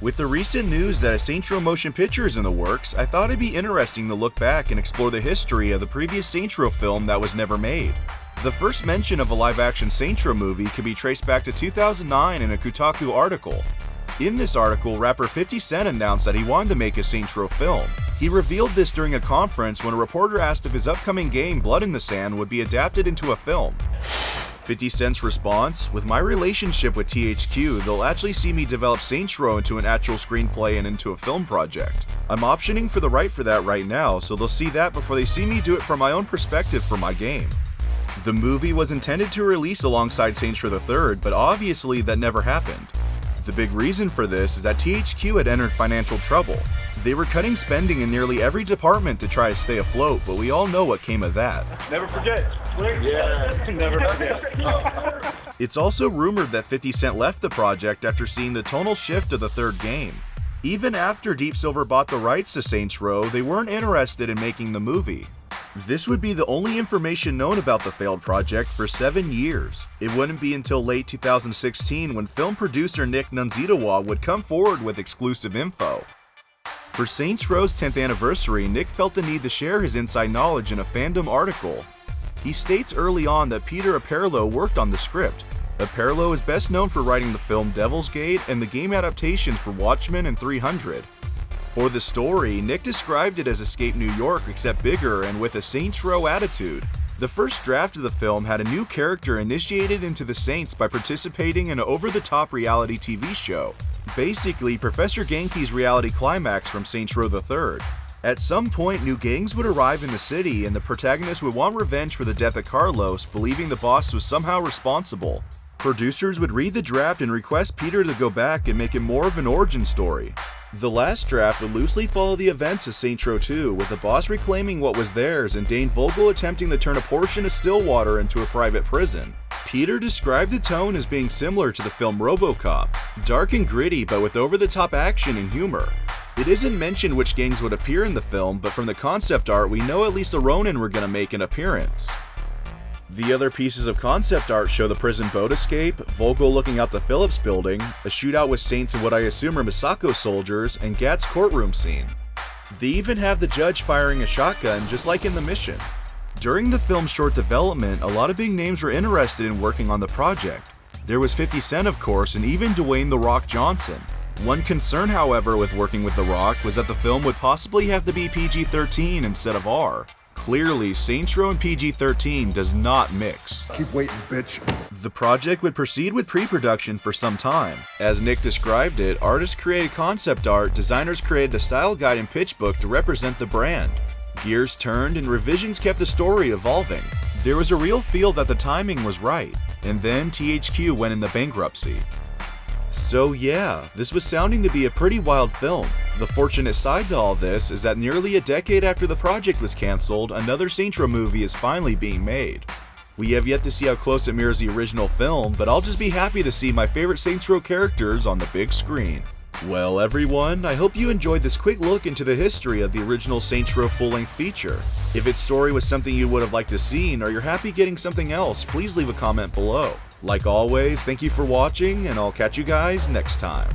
With the recent news that a Saints Row motion picture is in the works, I thought it'd be interesting to look back and explore the history of the previous Saints Row film that was never made. The first mention of a live-action Saints Row movie can be traced back to 2009 in a Kotaku article. In this article, rapper 50 Cent announced that he wanted to make a Saints Row film. He revealed this during a conference when a reporter asked if his upcoming game Blood in the Sand would be adapted into a film. 50 Cent's response: "With my relationship with THQ, they'll actually see me develop Saints Row into an actual screenplay and into a film project. I'm optioning for the right for that right now, so they'll see that before they see me do it from my own perspective for my game." The movie was intended to release alongside Saints Row III, but obviously that never happened. The big reason for this is that THQ had entered financial trouble. They were cutting spending in nearly every department to try to stay afloat, but we all know what came of that. Never forget. Yeah, never forget. It's also rumored that 50 Cent left the project after seeing the tonal shift of the third game. Even after Deep Silver bought the rights to Saints Row, they weren't interested in making the movie. This would be the only information known about the failed project for 7 years. It wouldn't be until late 2016 when film producer Nick Nunzitawa would come forward with exclusive info. For Saints Row's 10th anniversary, Nick felt the need to share his inside knowledge in a fandom article. He states early on that Peter Apperlo worked on the script. Apperlo is best known for writing the film Devil's Gate and the game adaptations for Watchmen and 300. For the story, Nick described it as Escape New York except bigger and with a Saints Row attitude. The first draft of the film had a new character initiated into the Saints by participating in an over-the-top reality TV show. Basically, Professor Genki's reality climax from Saints Row III. At some point, new gangs would arrive in the city and the protagonist would want revenge for the death of Carlos, believing the boss was somehow responsible. Producers would read the draft and request Peter to go back and make it more of an origin story. The last draft would loosely follow the events of Saints Row 2, with the boss reclaiming what was theirs and Dane Vogel attempting to turn a portion of Stillwater into a private prison. Peter described the tone as being similar to the film RoboCop, dark and gritty but with over-the-top action and humor. It isn't mentioned which gangs would appear in the film, but from the concept art we know at least the Ronin were going to make an appearance. The other pieces of concept art show the prison boat escape, Vogel looking out the Phillips building, a shootout with Saints and what I assume are Misako soldiers, and Gat's courtroom scene. They even have the judge firing a shotgun just like in the mission. During the film's short development, a lot of big names were interested in working on the project. There was 50 Cent of course, and even Dwayne "The Rock" Johnson. One concern however with working with The Rock was that the film would possibly have to be PG-13 instead of R. Clearly, Saints Row and PG-13 does not mix. Keep waiting, bitch. The project would proceed with pre-production for some time. As Nick described it, artists created concept art, designers created a style guide and pitch book to represent the brand. Gears turned and revisions kept the story evolving. There was a real feel that the timing was right, and then THQ went into bankruptcy. So yeah, this was sounding to be a pretty wild film. The fortunate side to all this is that nearly a decade after the project was cancelled, another Saints Row movie is finally being made. We have yet to see how close it mirrors the original film, but I'll just be happy to see my favorite Saints Row characters on the big screen. Well everyone, I hope you enjoyed this quick look into the history of the original Saints Row full-length feature. If its story was something you would have liked to see, or you're happy getting something else, please leave a comment below. Like always, thank you for watching, and I'll catch you guys next time.